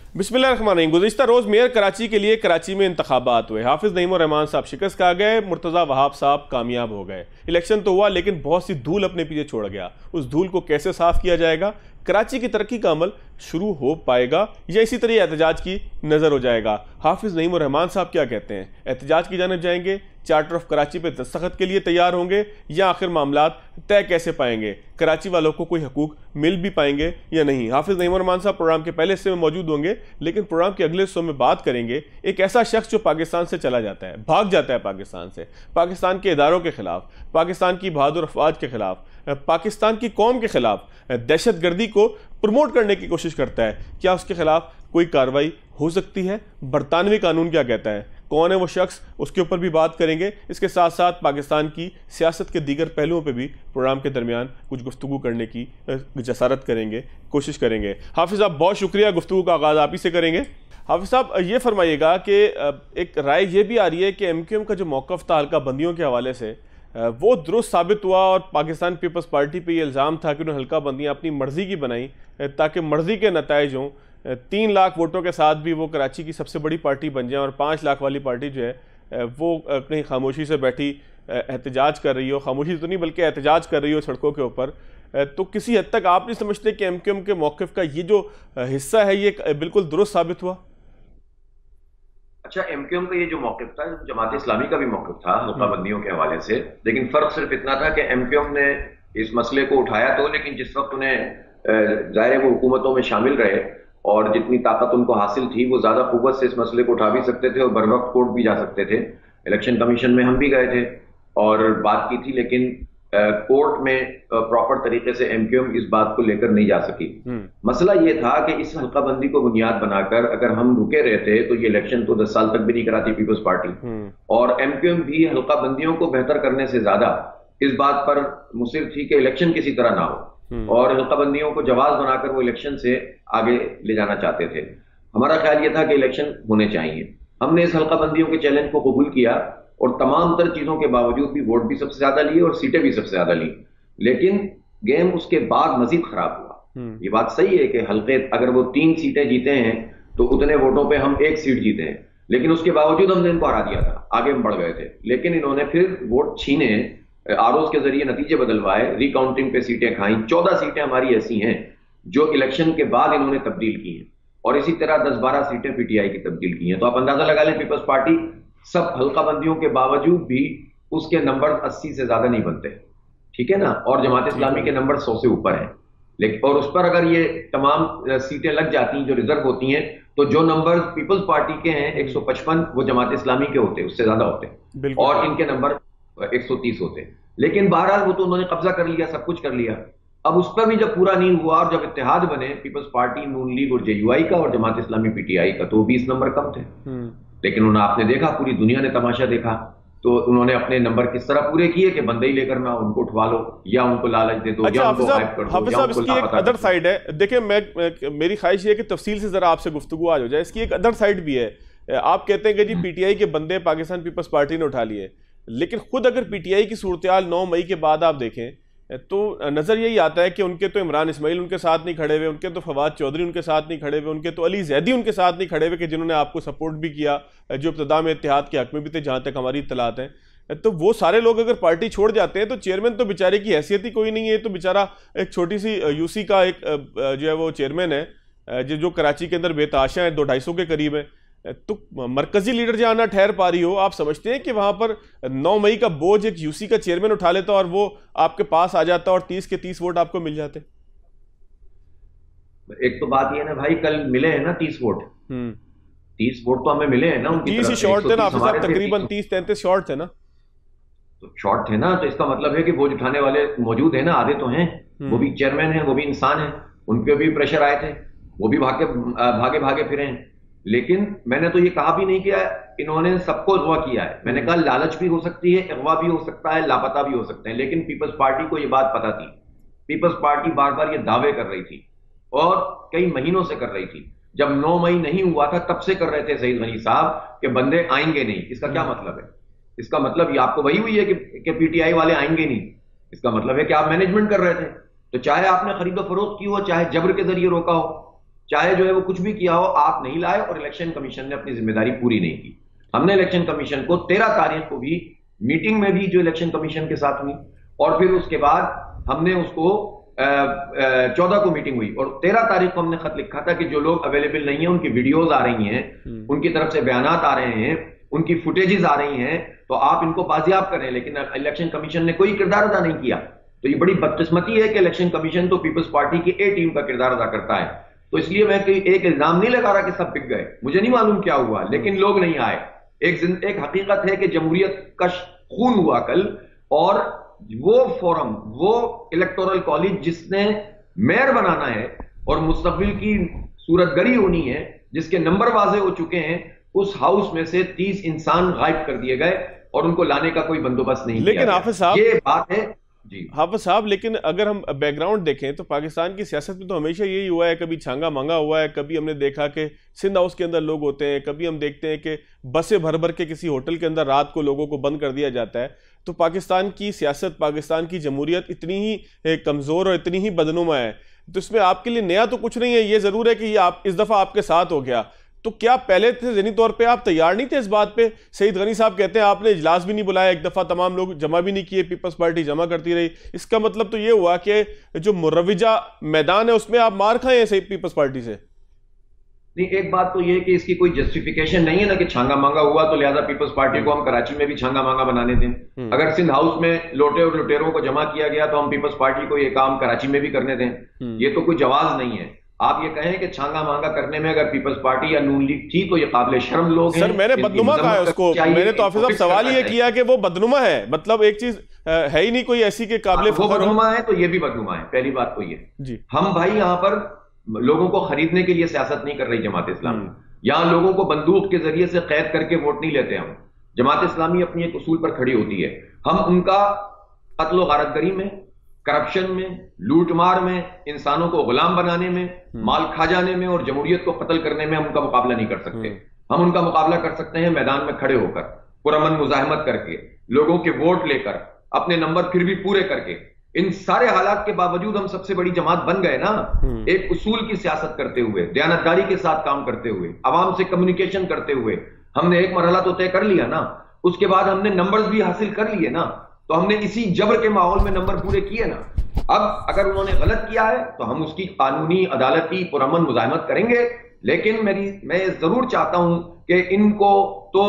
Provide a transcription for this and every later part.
बिस्मिल्लाहिर्रहमानिर्रहीम। गुज़िश्ता रोज़ मेयर कराची के लिए कराची में इंतखाबात हुए। हाफिज़ नईम और रहमान साहब शिकस्त खा गए, मुर्तज़ा वहाब साहब कामयाब हो गए। इलेक्शन तो हुआ लेकिन बहुत सी धूल अपने पीछे छोड़ गया। उस धूल को कैसे साफ किया जाएगा? कराची की तरक्की का अमल शुरू हो पाएगा या इसी तरह एहतजाज की नज़र हो जाएगा? हाफिज़ नईम और रहमान साहब क्या कहते हैं? एहतजाज की जानिब जाएंगे, चार्टर ऑफ कराची पे दस्तखत के लिए तैयार होंगे या आखिर मामलात तय कैसे पाएंगे? कराची वालों को कोई हकूक मिल भी पाएंगे या नहीं? हाफिज़ नईम और रहमान साहब प्रोग्राम के पहले हिस्से में मौजूद होंगे, लेकिन प्रोग्राम के अगले हिस्सों में बात करेंगे एक ऐसा शख्स जो पाकिस्तान से चला जाता है, भाग जाता है पाकिस्तान से, पाकिस्तान के इदारों के खिलाफ, पाकिस्तान की बहादुर अफवाज के खिलाफ, पाकिस्तान की कौम के खिलाफ दहशत गर्दी को प्रमोट करने की कोशिश करता है। क्या उसके खिलाफ कोई कार्रवाई हो सकती है? बरतानवी कानून क्या कहता है? कौन है वो शख्स? उसके ऊपर भी बात करेंगे। इसके साथ साथ पाकिस्तान की सियासत के दीगर पहलुओं पे भी प्रोग्राम के दरमियान कुछ गुफ्तगू करने की जसारत करेंगे, कोशिश करेंगे। हाफिज़ साहब बहुत शुक्रिया, गुफ्तगू का आगाज़ आप ही से करेंगे। हाफिज़ साहब ये फरमाइएगा कि एक राय ये भी आ रही है कि MQM का जो मौक़िफ़ था हल्का बंदियों के हवाले से वो दुरुस्त साबित हुआ और पाकिस्तान पीपल्स पार्टी पे ये इल्ज़ाम था कि उन्होंने हल्का बंदियाँ अपनी मर्ज़ी की बनाई ताकि मर्ज़ी के नताइज हों। 3 लाख वोटों के साथ भी वो कराची की सबसे बड़ी पार्टी बन जाए और 5 लाख वाली पार्टी जो है वो कहीं खामोशी से बैठी एहतजाज कर रही हो, खामोशी तो नहीं बल्कि एहतजाज कर रही हो सड़कों के ऊपर। तो किसी हद तक आप नहीं समझते कि MQM के मौक़िफ़ का ये जो हिस्सा है ये बिल्कुल दुरुस्त साबित हुआ? अच्छा, MQM का ये जो मौक़िफ़ था, जमात इस्लामी का भी मौक़िफ़ था हल्का बंदियों के हवाले से, लेकिन फ़र्क सिर्फ इतना था कि MQM ने इस मसले को उठाया तो, लेकिन जिस वक्त उन्हें ज़ाहिर है वो हुकूमतों में शामिल रहे और जितनी ताकत उनको हासिल थी वो ज़्यादा क़ुव्वत से इस मसले को उठा भी सकते थे और बर वक्त कोर्ट भी जा सकते थे। इलेक्शन कमीशन में हम भी गए थे और बात की थी, लेकिन कोर्ट में प्रॉपर तरीके से MQM इस बात को लेकर नहीं जा सकी। मसला ये था कि इस हल्का बंदी को बुनियाद बनाकर अगर हम रुके रहते तो ये इलेक्शन तो 10 साल तक भी नहीं कराती पीपल्स पार्टी, और MQM भी हल्का बंदियों को बेहतर करने से ज्यादा इस बात पर मुसिर थी कि इलेक्शन किसी तरह ना हो और हल्का बंदियों को जवाब बनाकर वो इलेक्शन से आगे ले जाना चाहते थे। हमारा ख्याल ये था कि इलेक्शन होने चाहिए। हमने इस हल्का बंदियों के चैलेंज को कबूल किया और तमाम तर चीजों के बावजूद भी वोट भी सबसे ज्यादा लिए और सीटें भी सबसे ज्यादा ली, लेकिन गेम उसके बाद मजीद खराब हुआ। ये बात सही है कि हल्के अगर वो 3 सीटें जीते हैं तो उतने वोटों पे हम 1 सीट जीते हैं, लेकिन उसके बावजूद हमने इनको हरा दिया था, आगे हम बढ़ गए थे। लेकिन इन्होंने फिर वोट छीने, ROs के जरिए नतीजे बदलवाए, रिकाउंटिंग पे सीटें खाई। 14 सीटें हमारी ऐसी हैं जो इलेक्शन के बाद इन्होंने तब्दील की हैं और इसी तरह 10-12 सीटें PTI की तब्दील की हैं। तो आप अंदाजा लगा लें पीपल्स पार्टी सब हल्का बंदियों के बावजूद भी उसके नंबर 80 से ज्यादा नहीं बनते, ठीक है ना, और जमात इस्लामी के नंबर 100 से ऊपर हैं। लेकिन और उस पर अगर ये तमाम सीटें लग जाती जो रिजर्व होती हैं तो जो नंबर पीपल्स पार्टी के हैं 155 वो जमात इस्लामी के होते, उससे ज्यादा होते, और इनके नंबर 130 होते। लेकिन बहरहाल वो तो उन्होंने कब्जा कर लिया, सब कुछ कर लिया। अब उस पर भी जब पूरा नहीं हुआ और जब इत्तेहाद बने पीपल्स पार्टी, नून लीग और JUI का और जमात इस्लामी PTI का, तो 20 नंबर कम थे। लेकिन उन्होंने, आपने देखा, पूरी दुनिया ने तमाशा देखा, तो उन्होंने अपने नंबर किस तरह पूरे किए कि बंदे ही लेकर ना उनको उठवा लो या उनको लालच दे दो या उनको हाइप कर दो। हाफिज़ साहब इसकी एक अदर साइड है। देखिए मेरी ख्वाहिश ये है कि तफसील से जरा आपसे गुफ्तगू आज हो जाए। इसकी एक अदर साइड भी है। आप कहते हैं कि जी PTI के बंदे पाकिस्तान पीपल्स पार्टी ने उठा लिए, लेकिन खुद अगर PTI की सूरत 9 मई के बाद आप देखें तो नज़र यही आता है कि उनके तो इमरान इस्माइल उनके साथ नहीं खड़े हुए, उनके तो फवाद चौधरी उनके साथ नहीं खड़े हुए, उनके तो अली जैदी उनके साथ नहीं खड़े हुए कि जिन्होंने आपको सपोर्ट भी किया, जो इब्तिदा में इत्तेहाद के हक में भी थे जहाँ तक हमारी इत्तलात हैं। तो वो सारे लोग अगर पार्टी छोड़ जाते हैं तो चेयरमैन तो बेचारे की हैसियत ही कोई नहीं है। तो बेचारा एक छोटी सी UC का एक जो है वो चेयरमैन है जो कराची के अंदर बेतहाशा है, 200-250 के करीब है। तो मरकजी लीडर जहां ना ठहर पा रही हो, आप समझते हैं कि वहां पर 9 मई का बोझ एक UC का चेयरमैन उठा लेता और वो आपके पास आ जाता और 30 के 30 वोट आपको मिल जाते? एक तो बात ये है ना भाई, कल मिले हैं ना 30 वोट, 30 वोट तो हमें मिले हैं ना उनकी 30 ही शॉर्ट थे ना हाफिज़ साहब, तकरीबन 30-33 शॉर्ट थे ना, तो शॉर्ट थे ना, तो इसका मतलब है कि बोझ उठाने वाले मौजूद है ना, आधे तो हैं, वो भी चेयरमैन है, वो भी इंसान है, उनके भी प्रेशर आए थे, वो भी भागे भागे फिरे हैं। लेकिन मैंने तो ये कहा भी नहीं किया इन्होंने सबको अगवा किया है। मैंने कहा लालच भी हो सकती है, अगवा भी हो सकता है, लापता भी हो सकते हैं, लेकिन पीपल्स पार्टी को ये बात पता थी। पीपल्स पार्टी बार बार ये दावे कर रही थी और कई महीनों से कर रही थी। जब 9 मई नहीं हुआ था तब से कर रहे थे सईद गनी साहब कि बंदे आएंगे नहीं। इसका क्या मतलब है? इसका मतलब ये आपको वही हुई है कि PTI वाले आएंगे नहीं। इसका मतलब है कि आप मैनेजमेंट कर रहे थे। तो चाहे आपने खरीदो फरोख्त की हो, चाहे जबर के जरिए रोका हो, चाहे जो है वो कुछ भी किया हो, आप नहीं लाए और इलेक्शन कमीशन ने अपनी जिम्मेदारी पूरी नहीं की। हमने इलेक्शन कमीशन को 13 तारीख को भी मीटिंग में भी जो इलेक्शन कमीशन के साथ हुई, और फिर उसके बाद हमने उसको 14 को मीटिंग हुई, और 13 तारीख को हमने खत लिखा था कि जो लोग अवेलेबल नहीं है उनकी वीडियोज आ रही हैं, उनकी तरफ से बयानात आ रहे हैं, उनकी फुटेजेस आ रही हैं, तो आप इनको बाजियाब करें। लेकिन इलेक्शन कमीशन ने कोई किरदार अदा नहीं किया। तो ये बड़ी बदकिस्मती है कि इलेक्शन कमीशन तो पीपल्स पार्टी की ए टीम का किरदार अदा करता है। तो इसलिए मैं एक इल्जाम नहीं लगा रहा कि सब बिक गए, मुझे नहीं मालूम क्या हुआ, लेकिन लोग नहीं आए। एक हकीकत है कि जमहूरियत का खून हुआ कल, और वो फोरम, वो इलेक्टोरल कॉलेज जिसने मेयर बनाना है और मुस्तकबिल की सूरतगरी होनी है, जिसके नंबर वाजे हो चुके हैं, उस हाउस में से 30 इंसान गायब कर दिए गए और उनको लाने का कोई बंदोबस्त नहीं किया। लेकिन हाफिज साहब, ये बात है जी हाफिज साहब, लेकिन अगर हम बैकग्राउंड देखें तो पाकिस्तान की सियासत में तो हमेशा यही हुआ है, कभी छांगा मांगा हुआ है, कभी हमने देखा कि सिंध हाउस के अंदर लोग होते हैं, कभी हम देखते हैं कि बसें भर भर के किसी होटल के अंदर रात को लोगों को बंद कर दिया जाता है। तो पाकिस्तान की सियासत, पाकिस्तान की जमहूरियत इतनी ही कमज़ोर और इतनी ही बदनुमा है, तो इसमें आपके लिए नया तो कुछ नहीं है। ये ज़रूर है कि ये आप इस दफ़ा आपके साथ हो गया, तो क्या पहले थे ज़हनी तौर पे आप तैयार नहीं थे इस बात पे? सईद गनी साहब कहते हैं आपने इजलास भी नहीं बुलाया, एक दफ़ा तमाम लोग जमा भी नहीं किए, पीपल्स पार्टी जमा करती रही। इसका मतलब तो ये हुआ कि जो मुरवजा मैदान है उसमें आप मार खाए हैं सही पीपल्स पार्टी से। नहीं, एक बात तो ये कि इसकी कोई जस्टिफिकेशन नहीं है ना कि छांगा मांगा हुआ तो लिहाजा पीपल्स पार्टी को हम कराची में भी छांगा मांगा बनाने दें। अगर सिंध हाउस में लोटे और लुटेरों को जमा किया गया तो हम पीपल्स पार्टी को ये काम कराची में भी करने दें, ये तो कोई जवाब नहीं है। आप ये कहें कि छांगा मांगा करने में अगर पीपल्स पार्टी या नून लीग थी तो ये काबिल शर्म लोग हैं। सर, मैंने बदनुमा कहा है उसको, मैंने तो हाफिज साहब सवाल ये किया कि वो बदनुमा है, मतलब एक चीज है ही नहीं कोई ऐसी के काबिल वो बदनुमा है तो ये भी बदनुमा है। पहली बात तो ये जी, हम भाई यहाँ पर लोगों को खरीदने के लिए सियासत नहीं कर रही जमात इस्लामी। यहां लोगों को बंदूक के जरिए से कैद करके वोट नहीं लेते हम। जमात इस्लामी अपनी एक उसूल पर खड़ी होती है। हम उनका कत्ल गारतगरी में, करप्शन में, लूटमार में, इंसानों को गुलाम बनाने में, माल खा जाने में और जमहूरियत को कत्ल करने में हम उनका मुकाबला नहीं कर सकते। हम उनका मुकाबला कर सकते हैं मैदान में खड़े होकर, पुरअमन मुजाहमत करके, लोगों के वोट लेकर, अपने नंबर फिर भी पूरे करके। इन सारे हालात के बावजूद हम सबसे बड़ी जमात बन गए ना, एक उसूल की सियासत करते हुए, दयानतदारी के साथ काम करते हुए, आवाम से कम्युनिकेशन करते हुए। हमने एक मरहला तो तय कर लिया ना, उसके बाद हमने नंबर्स भी हासिल कर लिए ना, तो हमने इसी जबर के माहौल में नंबर पूरे किए ना। अब अगर उन्होंने गलत किया है तो हम उसकी कानूनी, अदालती, पुरअमन मुजाहमत करेंगे, लेकिन मैं जरूर चाहता हूं कि इनको तो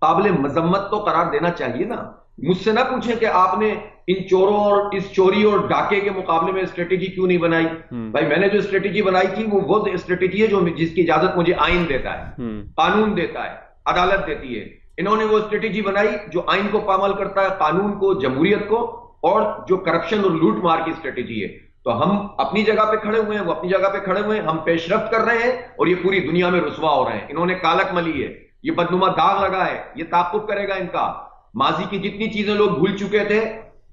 काबिल मजम्मत तो करार देना चाहिए ना। मुझसे ना पूछें कि आपने इन चोरों और इस चोरी और डाके के मुकाबले में स्ट्रेटेजी क्यों नहीं बनाई। भाई, मैंने जो स्ट्रेटेजी बनाई थी वो स्ट्रेटेजी है जो जिसकी इजाजत मुझे आइन देता है, कानून देता है, अदालत देती है। इन्होंने वो स्ट्रेटेजी बनाई जो आइन को पामाल करता है, कानून को, जमहूरियत को, और जो करप्शन और लूट मार की स्ट्रेटेजी है। तो हम अपनी जगह पे खड़े हुए हैं, वो अपनी जगह पे खड़े हुए हैं, हम पेशरफ्त कर रहे हैं और ये पूरी दुनिया में रुसवा हो रहे हैं। इन्होंने कालक मली है, ये बदनुमा दाग लगा है, ये ताक़ुब करेगा इनका। माजी की जितनी चीजें लोग भूल चुके थे,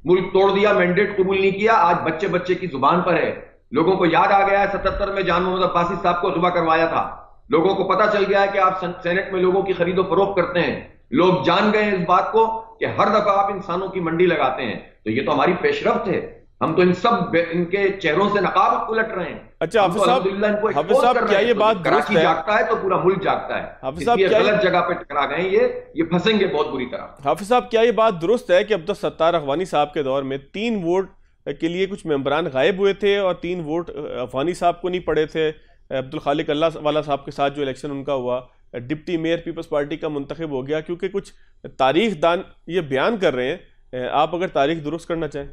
मुल्क तोड़ दिया, मैंडेट कबूल नहीं किया, आज बच्चे बच्चे की जुबान पर है। लोगों को याद आ गया है 77 में जान मोहम्मद अब्बासी साहब को जुबा करवाया था। लोगों को पता चल गया है कि आप सेनेट में लोगों की खरीदो फरोख्त करते हैं। लोग जान गए इस बात को कि हर दफा आप इंसानों की मंडी लगाते हैं। तो ये तो हमारी पेशरफ्त है। हम तो इनके चेहरों से नकाब उलट रहे हैं। अच्छा हाफिज साहब, क्या ये बात कराची जागता है तो पूरा मुल्क जागता है। हाफिज साहब, गलत जगह पे टकरा गए, ये फंसेंगे बहुत बुरी तरह। हाफिज साहब, क्या ये बात दुरुस्त है कि अब्दुल सत्तार अफगानी साहब के दौर में 3 वोट के लिए कुछ मेंबरान गायब हुए थे और 3 वोट अफगानी साहब को नहीं पड़े थे? अब्दुल खालिक अल्लाह वाला साहब के साथ जो इलेक्शन उनका हुआ, डिप्टी मेयर पीपल्स पार्टी का मुंतखब हो गया, क्योंकि कुछ तारीख दान ये बयान कर रहे हैं। आप अगर तारीख दुरुस्त करना चाहें।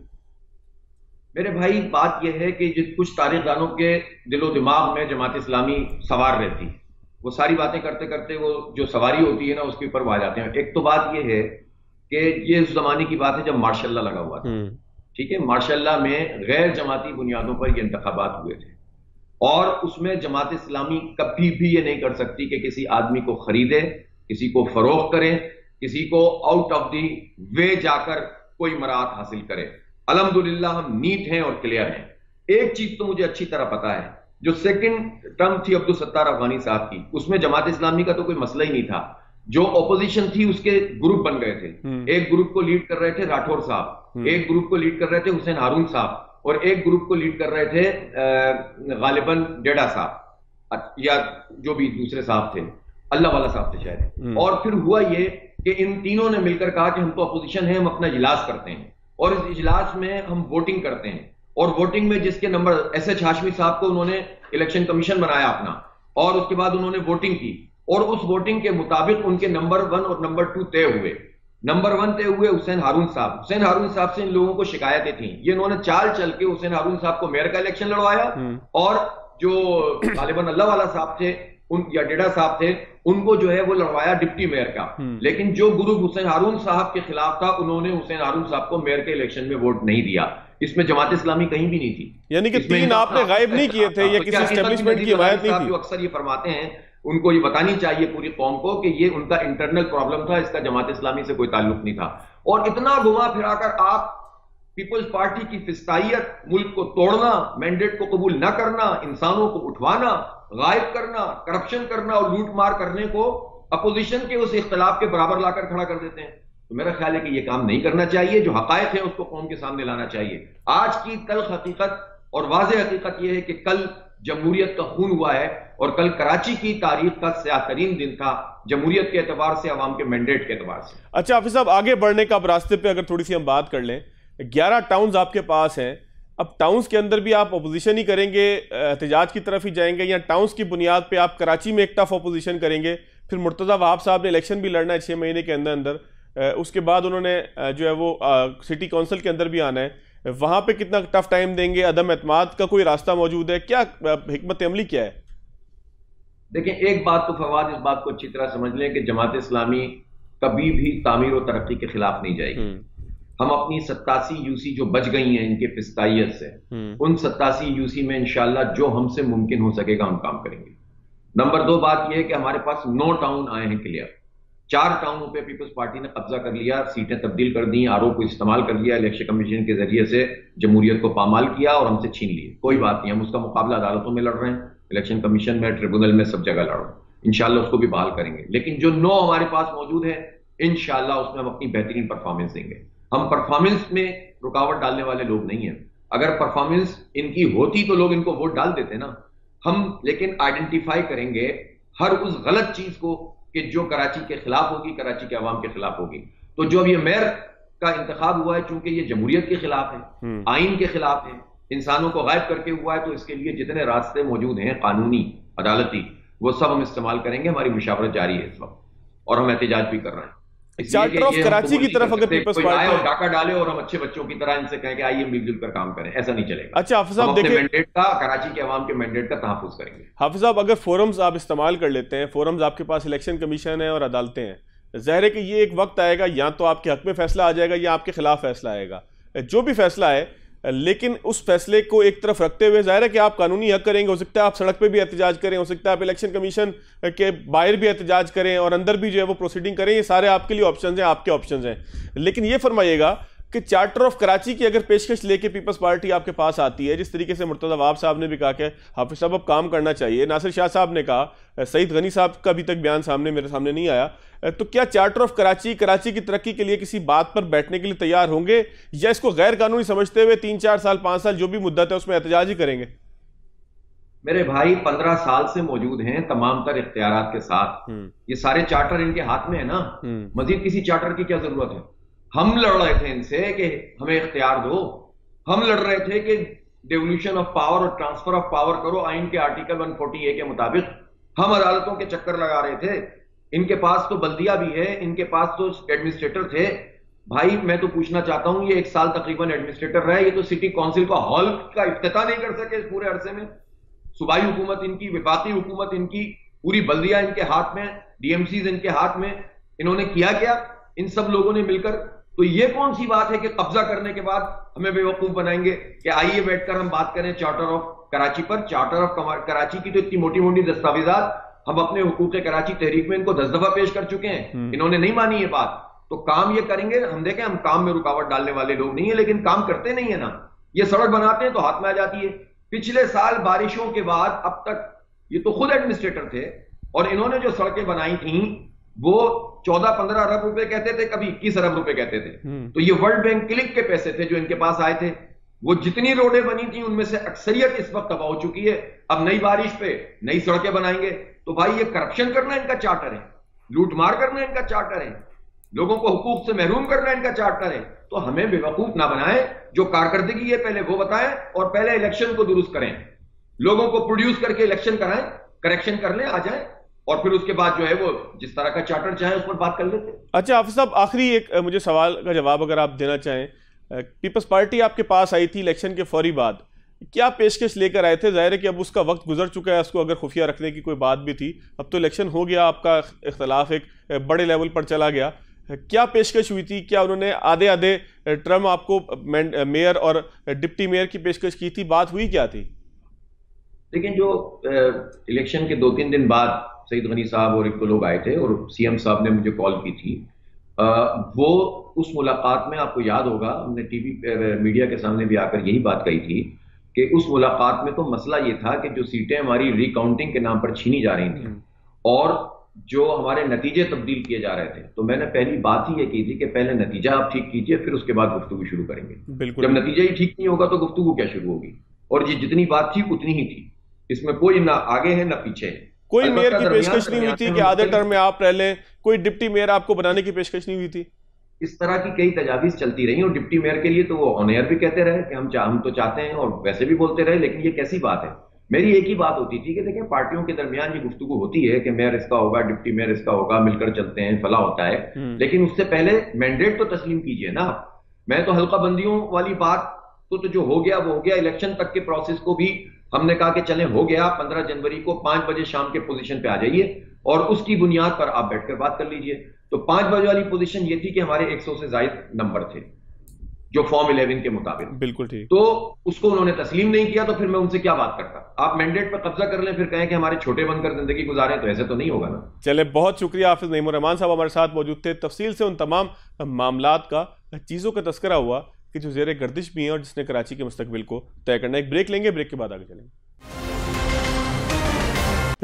मेरे भाई, बात यह है कि कुछ तारीखदानों के दिलो दिमाग में जमात इस्लामी सवार रहती है। वो सारी बातें करते करते वो जो सवारी होती है ना, उसके ऊपर वो आ जाते हैं। एक तो बात यह है कि ये उस जमाने की बात है जब मार्शल लगा हुआ था। ठीक है, मार्शल में गैर जमाती बुनियादों पर ये इंतखाबात हुए थे और उसमें जमात इस्लामी कभी भी ये नहीं कर सकती कि किसी आदमी को खरीदे, किसी को फरोख्त करे, किसी को आउट ऑफ दी वे जाकर कोई मराहत हासिल करे। अल्हम्दुलिल्लाह हम नीट हैं और क्लियर हैं। एक चीज तो मुझे अच्छी तरह पता है, जो सेकंड टर्म थी अब्दुल सत्तार अफगानी साहब की, उसमें जमात इस्लामी का तो कोई मसला ही नहीं था। जो ऑपोजिशन थी उसके ग्रुप बन गए थे। एक ग्रुप को लीड कर रहे थे राठौर साहब, एक ग्रुप को लीड कर रहे थे हुसैन हारून साहब और एक ग्रुप को लीड कर रहे थे गालिबन डेडा साहब। या जो भी दूसरे साहब थे, अल्लाह वाला साहब थे शायद। और फिर हुआ ये कि इन तीनों ने मिलकर कहा कि हम तो अपोजिशन है, हम अपना इजलास करते हैं और इस इजलास में हम वोटिंग करते हैं। और वोटिंग में जिसके नंबर, एसएच हाशमी साहब को उन्होंने इलेक्शन कमीशन बनाया अपना, और उसके बाद उन्होंने वोटिंग की और उस वोटिंग के मुताबिक उनके नंबर 1 और नंबर 2 तय हुए। नंबर 1 तय हुए हुसैन हारून साहब। हुसैन हारून साहब से इन लोगों को शिकायतें थी, ये इन्होंने चाल चल के हुसैन हारून साहब को मेयर का इलेक्शन लड़वाया और जो गालिबन अल्लाह वाला साहब थे या डेडा साहब थे उनको जो है वो लड़वाया डिप्टी मेयर का। लेकिन जो ग्रुप हुसैन हारून साहब के खिलाफ था उन्होंने हुसैन हारून साहब को मेयर के इलेक्शन में वोट नहीं दिया। इसमें जमात इस्लामी कहीं भी नहीं थी, यानी कि 3 आपने गायब नहीं किए थे, ये किसी एस्टेब्लिशमेंट की हिमायत नहीं थी। जो अक्सर ये फरमाते हैं उनको ये बतानी चाहिए पूरी कौम को कि ये उनका इंटरनल प्रॉब्लम था, इसका जमात इस्लामी से कोई ताल्लुक नहीं था। और इतना घुमा फिराकर आप पीपल्स पार्टी की फिस्तायत, मुल्क को तोड़ना, मैंडेट को कबूल न करना, इंसानों को उठवाना, गायब करना, करप्शन करना और लूट मार करने को अपोजिशन के उस इख्तलाफ के बराबर लाकर खड़ा कर देते हैं। तो मेरा ख्याल है कि यह काम नहीं करना चाहिए। जो हकायक है उसको कौम के सामने लाना चाहिए। आज की तल्ख हकीकत और वाज़ेह हकीकत यह है कि कल जमहूरियत का खून हुआ है और कल कराची की तारीख का स्याह-तरीन दिन था, जमहूरियत के एतबार से, अवाम के मैंडेट के एतबार से। अच्छा हाफिज साहब, आगे बढ़ने का अब रास्ते पे अगर थोड़ी सी हम बात कर लें, 11 टाउन्स आपके पास हैं। अब टाउन्स के अंदर भी आप अपोजिशन ही करेंगे, एहतजाज की तरफ ही जाएंगे, या टाउन्स की बुनियाद पे आप कराची में एक टफ अपोजिशन करेंगे? फिर मुर्तज़ा वहाब साहब ने इलेक्शन भी लड़ना है 6 महीने के अंदर अंदर, उसके बाद उन्होंने जो है वो सिटी काउंसिल के अंदर भी आना है। वहां पे कितना टफ टाइम देंगे? अदम एतमाद का कोई रास्ता मौजूद है क्या? हिकमत अमली क्या है? देखिए, एक बात तो फवाद, इस बात को अच्छी तरह समझ लें कि जमात इस्लामी कभी भी तामीर और तरक्की के खिलाफ नहीं जाएगी। हम अपनी 87 यूसी जो बच गई हैं इनके फिस्तायत से, उन 87 यूसी में इंशाल्लाह जो हमसे मुमकिन हो सकेगा हम काम करेंगे। नंबर 2 बात यह है कि हमारे पास 9 टाउन आए हैं क्लियर। 4 टाउनों पे पीपल्स पार्टी ने कब्जा कर लिया, सीटें तब्दील कर दी, आरओ को इस्तेमाल कर लिया, इलेक्शन कमीशन के जरिए से जमहूरियत को पामाल किया और हमसे छीन लिए। कोई बात नहीं, हम उसका मुकाबला अदालतों में लड़ रहे हैं, इलेक्शन कमीशन में, ट्रिब्यूनल में, सब जगह लड़ रहे हैं। इंशाल्लाह उसको भी बहाल करेंगे। लेकिन जो 9 हमारे पास मौजूद है, इंशाल्लाह उसमें हम अपनी बेहतरीन परफॉर्मेंस देंगे। हम परफॉर्मेंस में रुकावट डालने वाले लोग नहीं हैं। अगर परफॉर्मेंस इनकी होती तो लोग इनको वोट डाल देते ना। हम लेकिन आइडेंटिफाई करेंगे हर उस गलत चीज को कि जो कराची के खिलाफ होगी, कराची के अवाम के खिलाफ होगी। तो जो अब ये मेयर का इंतखाब हुआ है, चूंकि ये जमहूरियत के खिलाफ है, आइन के खिलाफ है, इंसानों को गायब करके हुआ है, तो इसके लिए जितने रास्ते मौजूद हैं कानूनी, अदालती, वो सब हम इस्तेमाल करेंगे। हमारी मुशावरत जारी है इस वक्त और हम एहतजाज भी कर रहे हैं। चार्टर ऑफ कराची की तरफ अगर पीपल्स पार्टी और डाका डाले और हम अच्छे बच्चों की तरह इनसे कहें कि आइए मिलजुल कर काम करें, ऐसा नहीं चलेगा। अच्छा हाफिज साहब, देखिए मैंडेट का, कराची के अवाम के मैंडेट का तहफ्फुज़ करेंगे। हाफिज साहब, अगर फोरम्स आप इस्तेमाल कर लेते हैं, फोरम्स आपके पास इलेक्शन कमीशन है और अदालतें हैं, ज़ाहिर है कि ये एक वक्त आएगा या तो आपके हक में फैसला आ जाएगा या आपके खिलाफ फैसला आएगा। जो भी फैसला है, लेकिन उस फैसले को एक तरफ रखते हुए जाहिर है कि आप कानूनी हक करेंगे। हो सकता है आप सड़क पे भी एहतजाज करें, हो सकता है आप इलेक्शन कमीशन के बाहर भी एहतजाज करें और अंदर भी जो है वो प्रोसीडिंग करें। ये सारे आपके लिए ऑप्शंस हैं, आपके ऑप्शंस हैं। लेकिन ये फरमाइएगा कि चार्टर ऑफ कराची की अगर पेशकश लेके पीपल्स पार्टी आपके पास आती है, जिस तरीके से मुर्तज़ा वहाब साहब ने भी कहा कि हाफिज साहब अब काम करना चाहिए, नासिर शाह साहब ने कहा, सईद गनी साहब का अभी तक बयान मेरे सामने नहीं आया, तो क्या चार्टर ऑफ कराची की तरक्की के लिए किसी बात पर बैठने के लिए तैयार होंगे या इसको गैर कानूनी समझते हुए 3, 4 साल, 5 साल जो भी मुद्दत है उसमें एहतजाज ही करेंगे? मेरे भाई 15 साल से मौजूद हैं तमाम तर इख्तियारात के साथ। ये सारे चार्टर इनके हाथ में है ना, मजीद किसी चार्टर की क्या जरूरत है? हम लड़ रहे थे इनसे कि हमें इख्तियार दो, हम लड़ रहे थे कि डेवोल्यूशन ऑफ पावर और ट्रांसफर ऑफ पावर करो आइन के आर्टिकल 140A के मुताबिक। हम अदालतों के चक्कर लगा रहे थे। इनके पास तो बल्दिया भी है, इनके पास तो एडमिनिस्ट्रेटर थे। भाई मैं तो पूछना चाहता हूं, ये 1 साल तकरीबन एडमिनिस्ट्रेटर रहे, ये तो सिटी काउंसिल का हॉल का इफ्तिताह नहीं कर सके इस पूरे अरसे में। सूबाई हुकूमत इनकी, विफाकी हुकूमत इनकी, पूरी बल्दिया इनके हाथ में, डीएमसीज इनके हाथ में। इन्होंने किया क्या इन सब लोगों ने मिलकर? तो ये कौन सी बात है कि कब्जा करने के बाद हमें बेवकूफ बनाएंगे कि आइए बैठकर हम बात करें चार्टर ऑफ कराची पर। चार्टर ऑफ कराची की तो इतनी मोटी मोटी दस्तावेजात हम अपने हुकूक कराची तहरीक में इनको 10 दफा पेश कर चुके हैं, इन्होंने नहीं मानी ये बात। तो काम ये करेंगे, हम देखें, हम काम में रुकावट डालने वाले लोग नहीं है, लेकिन काम करते नहीं है ना। ये सड़क बनाते हैं तो हाथ में आ जाती है। पिछले साल बारिशों के बाद अब तक ये तो खुद एडमिनिस्ट्रेटर थे और इन्होंने जो सड़कें बनाई थी वो 14-15 अरब रुपए कहते थे, कभी 21 अरब रुपए कहते थे। तो ये वर्ल्ड बैंक क्लिक के पैसे थे जो इनके पास आए थे। वो जितनी रोडें बनी थी उनमें से अक्सरियत इस वक्त तबाह हो चुकी है। अब नई बारिश पे नई सड़कें बनाएंगे। तो भाई ये करप्शन करना इनका चार्टर है, लूटमार करना इनका चार्टर है, लोगों को हुकूक से महरूम करना इनका चार्टर है। तो हमें बेवकूफ ना बनाएं, जो कारकर्दगी है पहले वो बताएं और पहले इलेक्शन को दुरुस्त करें, लोगों को प्रोड्यूस करके इलेक्शन कराएं, करेक्शन कर लें, आ जाए, और फिर उसके बाद जो है वो जिस तरह का चार्टर चाहे उस पर बात कर लेते। अच्छा हाफिज साहब, आखिरी एक मुझे सवाल का जवाब अगर आप देना चाहें। पीपल्स पार्टी आपके पास आई थी इलेक्शन के फौरी बाद, क्या पेशकश लेकर आए थे? जाहिर है कि अब उसका वक्त गुजर चुका है, उसको अगर खुफिया रखने की कोई बात भी थी, अब तो इलेक्शन हो गया, आपका इख्तलाफ एक बड़े लेवल पर चला गया। क्या पेशकश हुई थी? क्या उन्होंने आधे आधे टर्म आपको मेयर और डिप्टी मेयर की पेशकश की थी? बात हुई क्या थी? लेकिन जो इलेक्शन के 2-3 दिन बाद सईद गनी साहब और एक दो लोग आए थे और सीएम साहब ने मुझे कॉल की थी, वो उस मुलाकात में आपको याद होगा हमने टीवी मीडिया के सामने भी आकर यही बात कही थी कि उस मुलाकात में तो मसला ये था कि जो सीटें हमारी रिकाउंटिंग के नाम पर छीनी जा रही थी और जो हमारे नतीजे तब्दील किए जा रहे थे, तो मैंने पहली बात ही ये की थी कि पहले नतीजा आप ठीक कीजिए, फिर उसके बाद गुफ्तगू शुरू करेंगे। जब नतीजा ही ठीक नहीं होगा तो गुफ्तगू क्या शुरू होगी? और ये जितनी बात थी उतनी ही थी, इसमें कोई ना आगे है ना पीछे है। कोई मेयर की पेशकश नहीं हुई थी कि आधे टर्म में आप रह लें? कोई डिप्टी मेयर आपको बनाने की पेशकश नहीं हुई थी? इस तरह की कई तजावीज चलती रही और डिप्टी मेयर के लिए तो वो ऑन एयर भी कहते रहे कि हम तो चाहते हैं, और वैसे भी बोलते रहे, लेकिन ये कैसी बात है? मेरी एक ही बात होती थी कि देखिए पार्टियों के दरमियान ये गुफ्तगू होती है कि मेयर इसका होगा, डिप्टी मेयर इसका होगा, मिलकर चलते हैं, फला होता है, लेकिन उससे पहले मैंडेट तो तस्लीम कीजिए ना। मैं तो हल्का बंदियों वाली बात तो जो हो गया वो हो गया। इलेक्शन तक के प्रोसेस को भी हमने कहा कि चलें हो गया, 15 जनवरी को 5 बजे शाम के पोजीशन पे आ जाइए और उसकी बुनियाद पर आप बैठकर बात कर लीजिए। तो 5 बजे वाली पोजीशन ये थी कि हमारे 100 से ज्यादा नंबर थे जो फॉर्म 11 के मुताबिक। बिल्कुल ठीक। तो उसको उन्होंने तस्लीम नहीं किया, तो फिर मैं उनसे क्या बात करता? आप मैंडेट पर कब्जा कर लें फिर कहें कि हमारे छोटे बनकर जिंदगी गुजारें, तो ऐसे तो नहीं होगा ना। चले, बहुत शुक्रिया। हाफिज नईमुर रहमान साहब हमारे साथ मौजूद थे, तफसील से उन तमाम मामलात का, चीज़ों का तस्करा हुआ कि जो ज़ेरे गर्दिश भी हैं और जिसने कराची के मुस्तकबिल को तय करना है। एक ब्रेक लेंगे, ब्रेक के बाद आगे चलेंगे।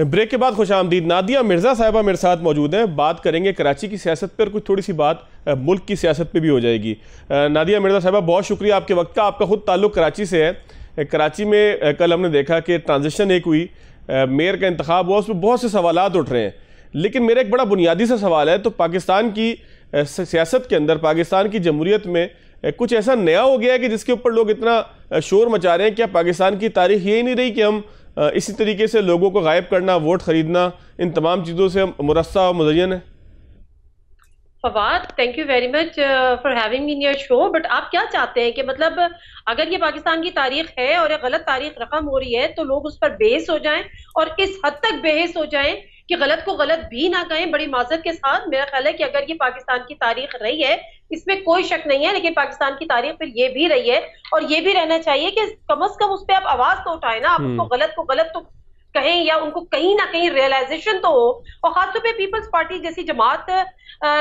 ब्रेक के बाद खुशामदीद। नादिया मिर्ज़ा साहिबा मेरे साथ मौजूद हैं, बात करेंगे कराची की सियासत पर, कुछ थोड़ी सी बात मुल्क की सियासत पे भी हो जाएगी। नादिया मिर्ज़ा साहिबा, बहुत शुक्रिया आपके वक्त का। आपका खुद ताल्लुक़ कराची से है। कराची में कल हमने देखा कि ट्रांजिशन एक हुई, मेयर का इंतखाब हुआ, उसमें बहुत से सवालात उठ रहे हैं, लेकिन मेरा एक बड़ा बुनियादी सा सवाल है, तो पाकिस्तान की सियासत के अंदर, पाकिस्तान की जमहूरियत में कुछ ऐसा नया हो गया है कि जिसके ऊपर लोग इतना शोर मचा रहे हैं? क्या पाकिस्तान की तारीख यही नहीं रही कि हम इसी तरीके से लोगों को गायब करना, वोट खरीदना, इन तमाम चीज़ों से मुरस्सा और मुज़य्यन है? Fawad, thank you very much for having me in your show. But आप क्या चाहते हैं कि मतलब अगर ये पाकिस्तान की तारीख है और ये गलत तारीख रकम हो रही है तो लोग उस पर बेहस हो जाएं, और इस हद तक बेहस हो जाएं कि गलत को गलत भी ना कहें? बड़ी माजरत के साथ मेरा ख्याल है कि अगर ये पाकिस्तान की तारीख रही है, इसमें कोई शक नहीं है, लेकिन पाकिस्तान की तारीख फिर ये भी रही है और ये भी रहना चाहिए कि कम से कम उस पर आप आवाज तो उठाए ना, आप उसको गलत को गलत तो कहें, या उनको कहीं ना कहीं रियलाइजेशन तो हो। और खासतौर पे पीपल्स पार्टी जैसी जमात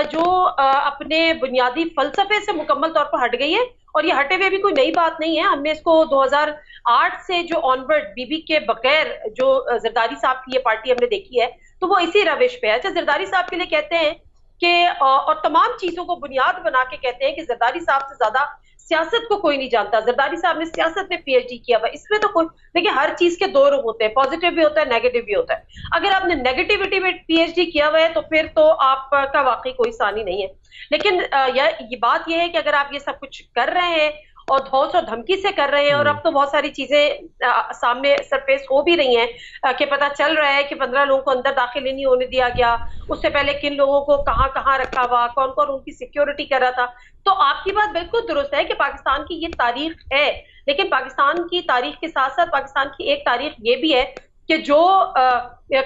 जो अपने बुनियादी फलसफे से मुकम्मल तौर पर हट गई है, और ये हटे हुए भी कोई नई बात नहीं है। हमने इसको 2008 से जो ऑनवर्ड बीबी के बगैर जो जरदारी साहब की ये पार्टी हमने देखी है, तो वो इसी रविश पे है। अच्छा, जरदारी साहब के लिए कहते हैं कि और तमाम चीजों को बुनियाद बना के कहते हैं कि जरदारी साहब से ज्यादा सियासत को कोई नहीं जानता। जरदारी साहब ने सियासत में पीएचडी किया हुआ, इसमें तो कोई, देखिए हर चीज के दो रुख होते हैं, पॉजिटिव भी होता है, नेगेटिव भी होता है। अगर आपने नेगेटिविटी में पीएचडी किया हुआ है तो फिर तो आपका वाकई कोई सानी नहीं है। लेकिन ये बात यह है कि अगर आप ये सब कुछ कर रहे हैं और धौस और धमकी से कर रहे हैं, और अब तो बहुत सारी चीजें सामने सरफेस हो भी रही हैं कि पता चल रहा है कि 15 लोगों को अंदर दाखिल नहीं होने दिया गया, उससे पहले किन लोगों को कहां कहां रखा हुआ, कौन कौन उनकी सिक्योरिटी कर रहा था। तो आपकी बात बिल्कुल दुरुस्त है कि पाकिस्तान की ये तारीख है, लेकिन पाकिस्तान की तारीख के साथ साथ पाकिस्तान की एक तारीख ये भी है कि जो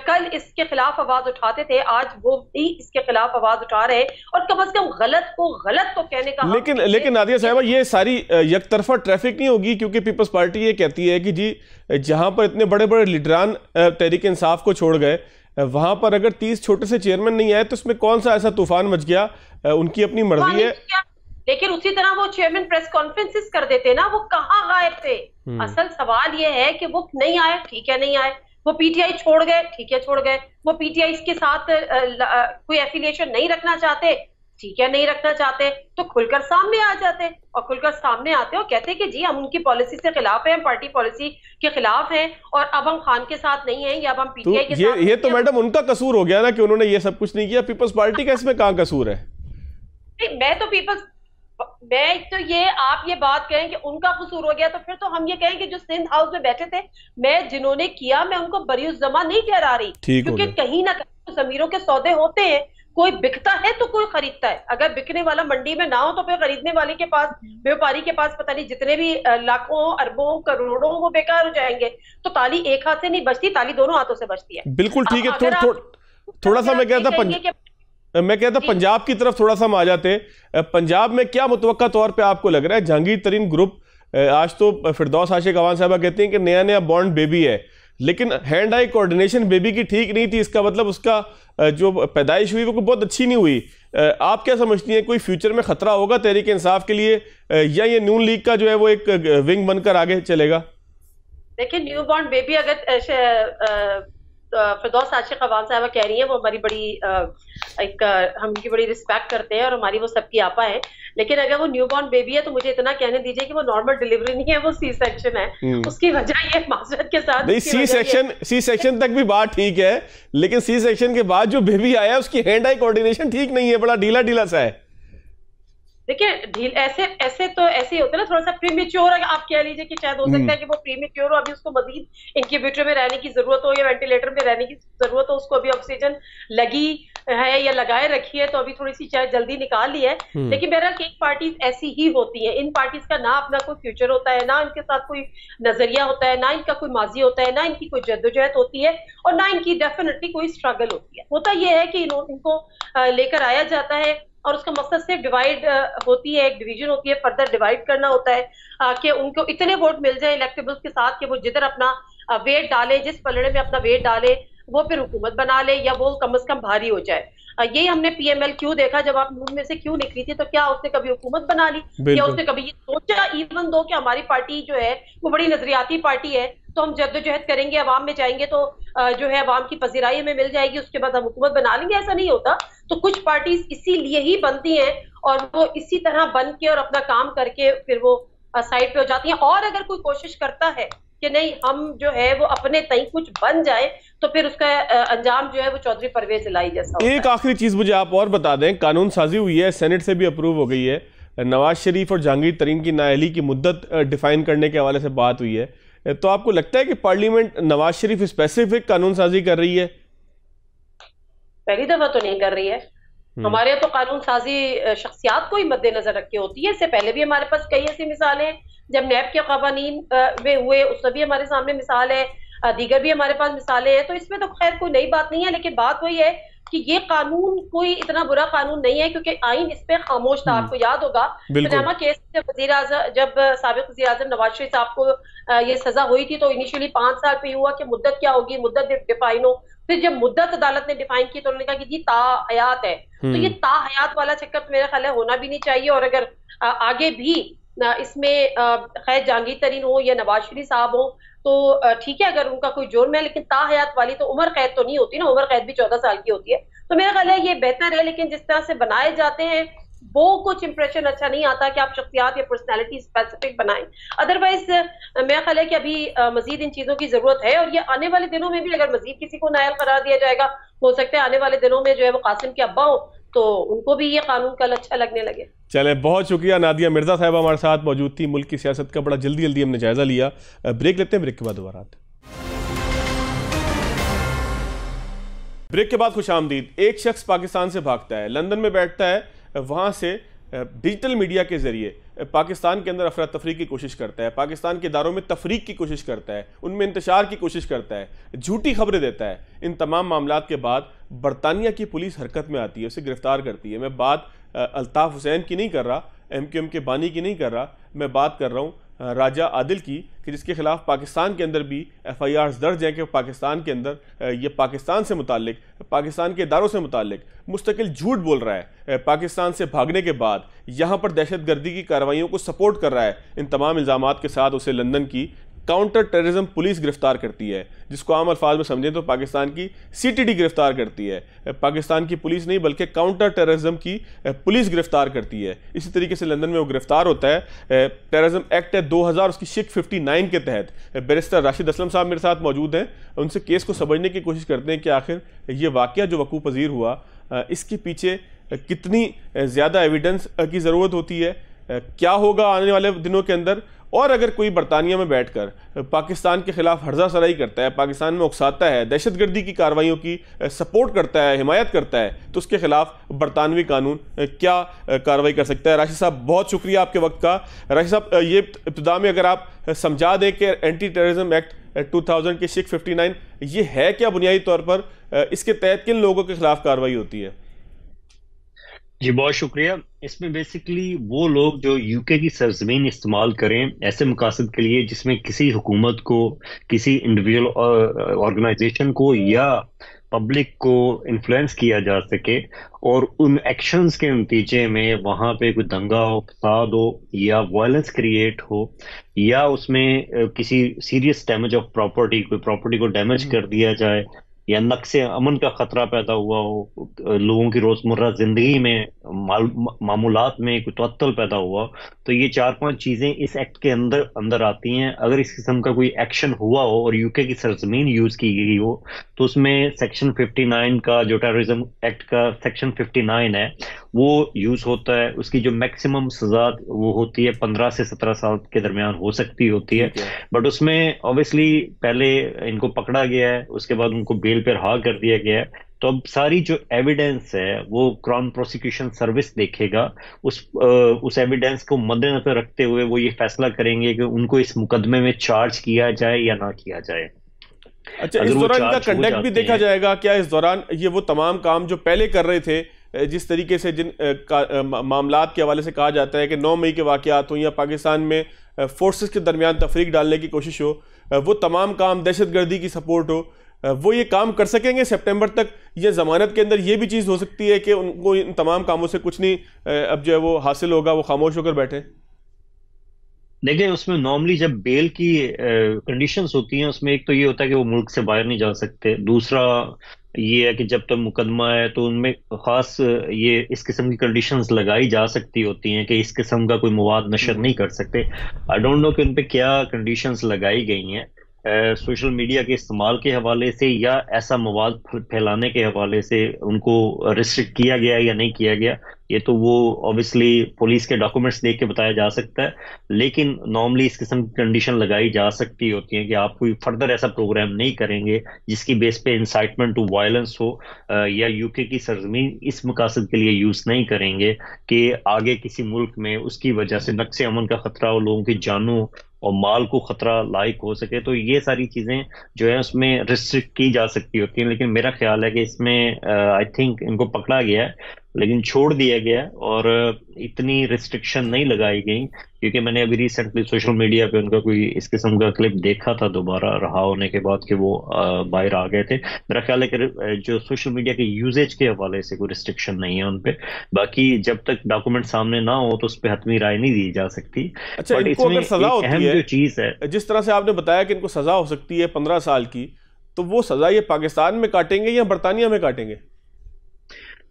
कल इसके खिलाफ आवाज उठाते थे, आज वो भी इसके खिलाफ आवाज उठा रहे हैं, और कम से कम गलत को गलत तो कहने का। लेकिन नादिया साहिबा, ये सारी यकतरफा ट्रैफिक नहीं होगी? क्योंकि पीपल्स पार्टी ये कहती है कि जी जहां पर इतने बड़े बड़े लीडरान तहरीक इंसाफ को छोड़ गए, वहां पर अगर 30 छोटे से चेयरमैन नहीं आए तो इसमें कौन सा ऐसा तूफान मच गया? उनकी अपनी मर्जी है। लेकिन उसी तरह वो चेयरमैन प्रेस कॉन्फ्रेंसेस कर देते ना, वो कहाँ गायब थे? असल सवाल ये है कि वो नहीं आए, ठीक है नहीं आए, वो पीटीआई छोड़ गए, ठीक है छोड़ गए, वो पीटीआई के साथ कोई एफिलिएशन नहीं रखना चाहते, ठीक है नहीं रखना चाहते तो खुलकर सामने आ जाते, और खुलकर सामने आते और कहते कि जी हम उनकी पॉलिसी से खिलाफ हैं, हम पार्टी पॉलिसी के खिलाफ हैं, और अब हम खान के साथ नहीं हैं या अब हम पीटीआई के साथ ये तो मैडम उनका कसूर हो गया ना कि उन्होंने ये सब कुछ नहीं किया। पीपल्स पार्टी का इसमें कहाँ कसूर है? मैं तो ये आप ये बात कहें कि उनका कसूर हो गया, तो फिर तो हम ये कहें कि जो सिंध हाउस में बैठे थे, मैं जिन्होंने किया मैं उनको बरीउज़ जमा नहीं ठहरा रही, क्योंकि कहीं ना कहीं जमीरों के सौदे होते हैं, कोई बिकता है तो कोई खरीदता है। अगर बिकने वाला मंडी में ना हो तो फिर खरीदने वाले के पास, व्यापारी के पास पता नहीं जितने भी लाखों अरबों करोड़ों वो बेकार हो जाएंगे। तो ताली एक हाथ से नहीं बचती, ताली दोनों हाथों से बचती है। बिल्कुल ठीक है। थोड़ा सा मैं कहता पंजाब की तरफ थोड़ा सा हम आ जाते। पंजाब में क्या मुतवक्का तौर पे आपको लग रहा है? जहांगीर तरीन ग्रुप, आज तो फिरदौस आशिक अवान साहबा कहते हैं कि नया नया बॉन्ड बेबी है, लेकिन हैंड आई कोऑर्डिनेशन बेबी की ठीक नहीं थी। इसका मतलब उसका जो पैदाइश हुई वो बहुत अच्छी नहीं हुई। आप क्या समझती हैं, कोई फ्यूचर में खतरा होगा तहरीक इंसाफ के लिए, या ये नून लीग का जो है वो एक विंग बनकर आगे चलेगा? देखिए, न्यू बॉर्न बेबी अगर फिरदौस आशिक अवान साहबा कह रही हैं, वो हमारी बड़ी हम उनकी बड़ी रिस्पेक्ट करते हैं और हमारी वो सबकी आपा है, लेकिन अगर वो न्यू बॉर्न बेबी है तो मुझे इतना कहने दीजिए कि वो नॉर्मल डिलीवरी नहीं है, वो सी सेक्शन है। उसकी वजह ये माजरत के साथ नहीं, सी सेक्शन तक भी बात ठीक है, लेकिन सी सेक्शन के बाद जो बेबी आया उसकी हैंड आई कोऑर्डिनेशन ठीक नहीं है, बड़ा ढीला ढीला सा है। देखिए ऐसे तो ऐसे ही होता है ना, थोड़ा सा प्रीमेच्योर आप कह लीजिए कि शायद हो सकता है कि वो प्रीमेच्योर हो, अभी उसको मजीद इंक्यूबेटर में रहने की जरूरत हो या वेंटिलेटर में रहने की जरूरत हो, उसको अभी ऑक्सीजन लगी है या लगाए रखी है, तो अभी थोड़ी सी शायद जल्दी निकाल ली है। लेकिन बहरहाल एक पार्टीज ऐसी ही होती है, इन पार्टीज का ना अपना कोई फ्यूचर होता है, ना इनके साथ कोई नजरिया होता है, ना इनका कोई माजी होता है, ना इनकी कोई जद्दोजहद होती है, और ना इनकी डेफिनेटली कोई स्ट्रगल होती है। होता यह है कि इनको लेकर आया जाता है और उसका मकसद सिर्फ डिवाइड होती है, एक डिवीजन होती है, फर्दर डिवाइड करना होता है कि उनको इतने वोट मिल जाए इलेक्टेबल्स के साथ कि वो जिधर अपना वेट डाले, जिस पलड़े में अपना वेट डाले वो फिर हुकूमत बना ले, या वो कम से कम भारी हो जाए। यही हमने पीएमएल क्यों देखा, जब आप नून में से क्यों निकली थी तो क्या उसने कभी हुकूमत बना ली, या उसने कभी ये सोचा, इवन दो कि हमारी पार्टी जो है वो बड़ी नजरियाती पार्टी है, तो हम जद्दोजहद करेंगे, अवाम में जाएंगे तो जो है अवाम की पजीराई हमें मिल जाएगी, उसके बाद हम हुकूमत बना लेंगे। ऐसा नहीं होता। तो कुछ पार्टीज इसीलिए ही बनती हैं और वो इसी तरह बन के और अपना काम करके फिर वो साइड पे हो जाती हैं। और अगर कोई कोशिश करता है कि नहीं हम जो है वो अपने तई कुछ बन जाए, तो फिर उसका अंजाम जो है वो चौधरी परवेज इलाही जैसा होता है। एक आखिरी चीज मुझे आप और बता दें, कानून साजी हुई है, सेनेट से भी अप्रूव हो गई है, नवाज शरीफ और जहांगीर तरीन की नाअहली की मुद्दत डिफाइन करने के हवाले से बात हुई है, तो आपको लगता है कि पार्लियामेंट नवाज शरीफ स्पेसिफिक कानून साजी कर रही है? पहली दफा तो नहीं कर रही है। हमारे तो कानून साजी शख्सियात को ही मद्देनजर रख के होती है। इससे पहले भी हमारे पास कई ऐसी मिसालें, जब नैब के कवानीन में हुए उसमें भी हमारे सामने मिसाल है, दीगर भी हमारे पास मिसालें हैं, तो इसमें तो खैर कोई नई बात नहीं है। लेकिन बात वही है कि ये कानून कोई इतना बुरा कानून नहीं है, क्योंकि आइन इस पे खामोश था। आपको याद होगा पनामा केस में जब साबिक वज़ीर आज़म नवाज शरीफ साहब को ये सजा हुई थी, तो इनिशियली 5 साल पे हुआ कि मुद्दत क्या होगी, मुद्दत डिफाइन हो। फिर जब मुद्दत अदालत ने डिफाइन की तो उन्होंने कहा कि जी ताहयात है। तो ये ताहयात वाला चक्कर तो मेरा ख्याल है होना भी नहीं चाहिए। और अगर आगे भी इसमें खैर जहांगीर तरीन हो या नवाज शरीफ साहब हो तो ठीक है, अगर उनका कोई जुर्म है, लेकिन ताहयात वाली तो उम्र कैद तो नहीं होती ना, उम्र कैद भी 14 साल की होती है। तो मेरा ख्याल है ये बेहतर है। लेकिन जिस तरह से बनाए जाते हैं वो कुछ इंप्रेशन अच्छा नहीं आता कि आप शख्सियात या पर्सनैलिटी स्पेसिफिक बनाएं। अदरवाइज मेरा ख्याल है कि अभी मजीद इन चीजों की जरूरत है, और ये आने वाले दिनों में भी अगर मजीद किसी को नायल करार दिया जाएगा, हो सकता है आने वाले दिनों में जो है वो कासिम के अब्बा हो तो उनको भी ये कानून कल अच्छा लगने लगे। चले, बहुत शुक्रिया। नादिया मिर्जा साहब हमारे साथ मौजूद थी। मुल्क की सियासत का बड़ा जल्दी हमने जायजा लिया। ब्रेक लेते हैं, ब्रेक के बाद दोबारा आते हैं। ब्रेक के बाद खुशामदीद। एक शख्स पाकिस्तान से भागता है, लंदन में बैठता है, वहां से डिजिटल मीडिया के जरिए पाकिस्तान के अंदर अफरा तफरी की कोशिश करता है, पाकिस्तान के इदारों में तफरीक की कोशिश करता है, उनमें इंतशार की कोशिश करता है, झूठी खबरें देता है। इन तमाम मामलात के बाद बरतानिया की पुलिस हरकत में आती है, उसे गिरफ्तार करती है। मैं बात अल्ताफ हुसैन की नहीं कर रहा, MQM के बानी की नहीं कर रहा, मैं बात कर रहा हूँ राजा आदिल की, कि जिसके खिलाफ पाकिस्तान के अंदर भी FIRs दर्ज हैं कि पाकिस्तान के अंदर ये पाकिस्तान से मुतालिक, पाकिस्तान के इदारों से मुतालिक मुस्तकिल झूठ बोल रहा है। पाकिस्तान से भागने के बाद यहाँ पर दहशत गर्दी की कार्रवाइयों को सपोर्ट कर रहा है। इन तमाम इल्ज़ामात के साथ उसे लंदन की काउंटर टेररिज्म पुलिस गिरफ्तार करती है, जिसको आम अल्फाज में समझें तो पाकिस्तान की CTD गिरफ्तार करती है। पाकिस्तान की पुलिस नहीं बल्कि काउंटर टेररिज्म की पुलिस गिरफ्तार करती है। इसी तरीके से लंदन में वो गिरफ्तार होता है। टेररिज्म एक्ट है 2000 उसकी शिक 59 के तहत। बैरिस्टर राशिद असलम साहब मेरे साथ मौजूद हैं, उनसे केस को समझने की कोशिश करते हैं कि आखिर ये वाक़या जो वकूफ़ पज़ीर हुआ इसके पीछे कितनी ज़्यादा एविडेंस की ज़रूरत होती है, क्या होगा आने वाले दिनों के अंदर, और अगर कोई बरतानिया में बैठकर पाकिस्तान के खिलाफ हर्जा सराई करता है, पाकिस्तान में उकसाता है, दहशतगर्दी की कार्रवाइयों की सपोर्ट करता है, हिमायत करता है, तो उसके खिलाफ बरतानवी कानून क्या कार्रवाई कर सकता है। राशिद साहब बहुत शुक्रिया आपके वक्त का। राशिद साहब ये इब्तिदा में अगर आप समझा दें कि एंटी टेररिज्म एक्ट 2000 की शिक 59 ये है क्या बुनियादी तौर पर, इसके तहत किन लोगों के खिलाफ कार्रवाई होती है? जी बहुत शुक्रिया। इसमें बेसिकली वो लोग जो यूके की सरजमीन इस्तेमाल करें ऐसे मकासद के लिए जिसमें किसी हुकूमत को, किसी इंडिविजुअल ऑर्गेनाइजेशन को या पब्लिक को इन्फ्लुएंस किया जा सके, और उन एक्शंस के नतीजे में वहां पे कोई दंगा हो, फसाद हो या वायलेंस क्रिएट हो, या उसमें किसी सीरियस डैमेज ऑफ प्रॉपर्टी, कोई प्रॉपर्टी को डैमेज कर दिया जाए, या नक्शे अमन का खतरा पैदा हुआ हो, लोगों की रोजमर्रा जिंदगी में मामूलात में कोई तअत्तुल पैदा हुआ, तो ये 4-5 चीजें इस एक्ट के अंदर आती हैं। अगर इस किस्म का कोई एक्शन हुआ हो और यूके की सरजमीन यूज की गई हो, तो उसमें सेक्शन 59 का, जो टेररिज्म एक्ट का सेक्शन 59 है, वो यूज होता है। उसकी जो मैक्सिमम सजा वो होती है 15 से 17 साल के दरमियान हो सकती होती है। बट उसमें ऑब्वियसली पहले इनको पकड़ा गया है, उसके बाद उनको बेल पे रहा कर दिया गया है, तो अब सारी जो एविडेंस है वो क्राउन प्रोसिक्यूशन सर्विस देखेगा। उस एविडेंस को मद्देनजर रखते हुए वो ये फैसला करेंगे कि उनको इस मुकदमे में चार्ज किया जाए या ना किया जाए। अच्छा, इस दौरान इनका कंडक्ट भी देखा जाएगा क्या? इस दौरान ये वो तमाम काम जो पहले कर रहे थे, जिस तरीके से जिन मामलात के हवाले से कहा जाता है कि 9 मई के वाकयात हो या पाकिस्तान में फोर्सेस के दरमियान तफरीक डालने की कोशिश हो, वो तमाम काम, दहशतगर्दी की सपोर्ट हो, वो ये काम कर सकेंगे सितंबर तक? ये जमानत के अंदर ये भी चीज़ हो सकती है कि उनको इन तमाम कामों से कुछ नहीं अब जो है वो हासिल होगा, वो खामोश होकर बैठे? देखिए, उसमें नॉर्मली जब बेल की कंडीशंस होती हैं, उसमें एक तो ये होता है कि वो मुल्क से बाहर नहीं जा सकते। दूसरा ये है कि जब तक मुकदमा है तो उनमें खास ये इस किस्म की कंडीशंस लगाई जा सकती होती हैं कि इस किस्म का कोई मवाद नशर नहीं कर सकते। आई डोंट नो कि उन पे क्या कंडीशंस लगाई गई हैं, सोशल मीडिया के इस्तेमाल के हवाले से या ऐसा मवाद फैलाने के हवाले से उनको रिस्ट्रिक्ट किया गया या नहीं किया गया, ये तो वो ऑब्वियसली पुलिस के डॉक्यूमेंट्स देख के बताया जा सकता है। लेकिन नॉर्मली इस किस्म की कंडीशन लगाई जा सकती होती है कि आप कोई फर्दर ऐसा प्रोग्राम नहीं करेंगे जिसकी बेस पे इंसाइटमेंट टू वायलेंस हो, या यूके की सरजमीन इस मकासद के लिए यूज नहीं करेंगे कि आगे किसी मुल्क में उसकी वजह से नक्शे अमन का खतरा हो, लोगों की जानों और माल को खतरा लायक हो सके। तो ये सारी चीजें जो है उसमें रिस्ट्रिक्ट की जा सकती होती हैं। लेकिन मेरा ख्याल है कि इसमें आई थिंक इनको पकड़ा गया है लेकिन छोड़ दिया गया है और इतनी रिस्ट्रिक्शन नहीं लगाई गई, क्योंकि मैंने अभी रिसेंटली सोशल मीडिया पे उनका कोई इस किस्म का क्लिप देखा था दोबारा रहा होने के बाद कि वो बाहर आ गए थे। मेरा ख्याल है कि जो सोशल मीडिया के यूजेज के हवाले से कोई रिस्ट्रिक्शन नहीं है उन पे। बाकी जब तक डॉक्यूमेंट सामने ना हो तो उस पर हतमी राय नहीं दी जा सकती। अच्छा, इनको अगर सजा होती है, जो चीज है, जिस तरह से आपने बताया कि इनको सजा हो सकती है 15 साल की, तो वो सजा ये पाकिस्तान में काटेंगे या बरतानिया में काटेंगे?